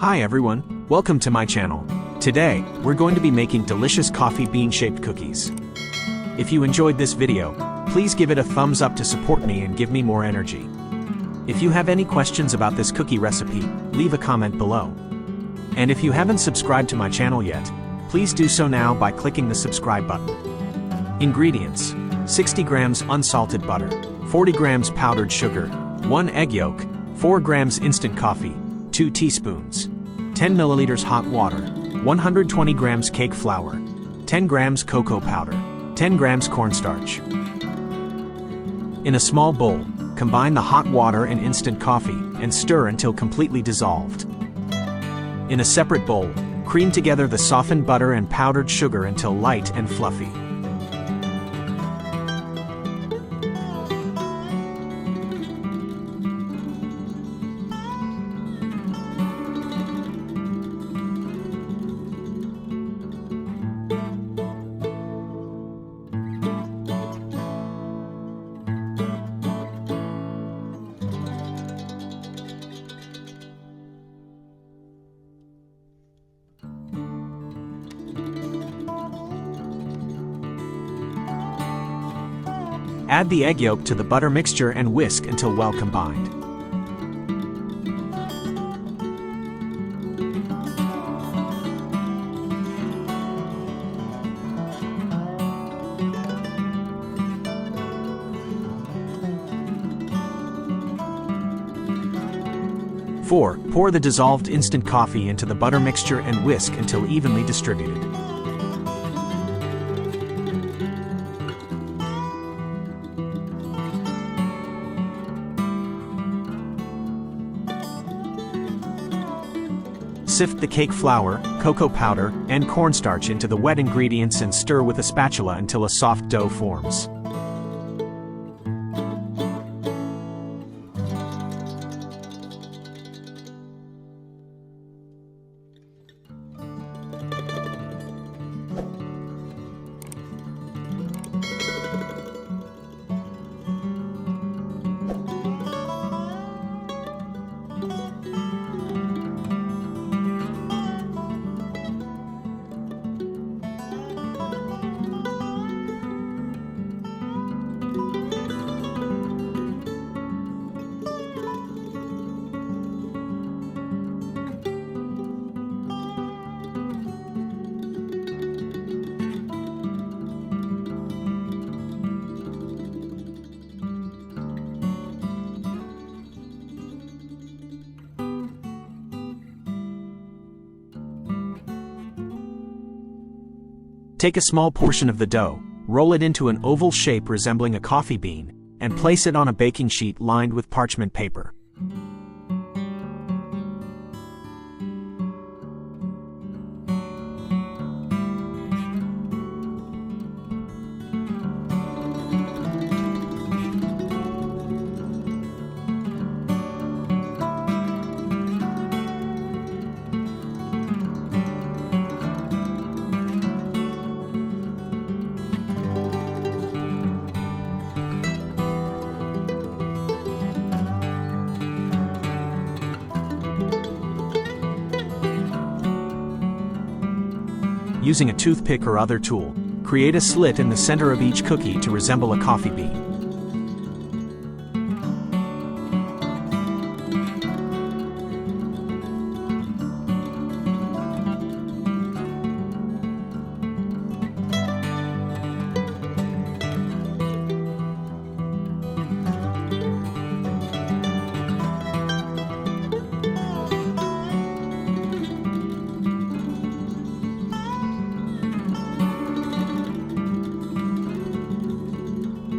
Hi everyone, welcome to my channel. Today, we're going to be making delicious coffee bean-shaped cookies. If you enjoyed this video, please give it a thumbs up to support me and give me more energy. If you have any questions about this cookie recipe, leave a comment below. And if you haven't subscribed to my channel yet, please do so now by clicking the subscribe button. Ingredients: 60 grams unsalted butter, 40 grams powdered sugar, 1 egg yolk, 4 grams instant coffee, 2 teaspoons, 10 milliliters hot water, 120 grams cake flour, 10 grams cocoa powder, 10 grams cornstarch. In a small bowl, combine the hot water and instant coffee and stir until completely dissolved. In a separate bowl, cream together the softened butter and powdered sugar until light and fluffy. Add the egg yolk to the butter mixture and whisk until well combined. Pour the dissolved instant coffee into the butter mixture and whisk until evenly distributed. Sift the cake flour, cocoa powder, and cornstarch into the wet ingredients and stir with a spatula until a soft dough forms. Take a small portion of the dough, roll it into an oval shape resembling a coffee bean, and place it on a baking sheet lined with parchment paper. Using a toothpick or other tool, create a slit in the center of each cookie to resemble a coffee bean.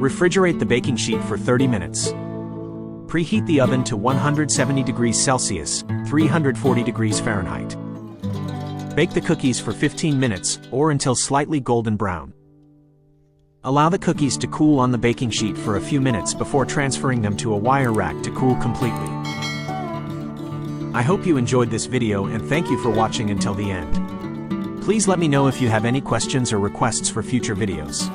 Refrigerate the baking sheet for 30 minutes. Preheat the oven to 170 degrees Celsius, 340 degrees Fahrenheit. Bake the cookies for 15 minutes, or until slightly golden brown. Allow the cookies to cool on the baking sheet for a few minutes before transferring them to a wire rack to cool completely. I hope you enjoyed this video and thank you for watching until the end. Please let me know if you have any questions or requests for future videos.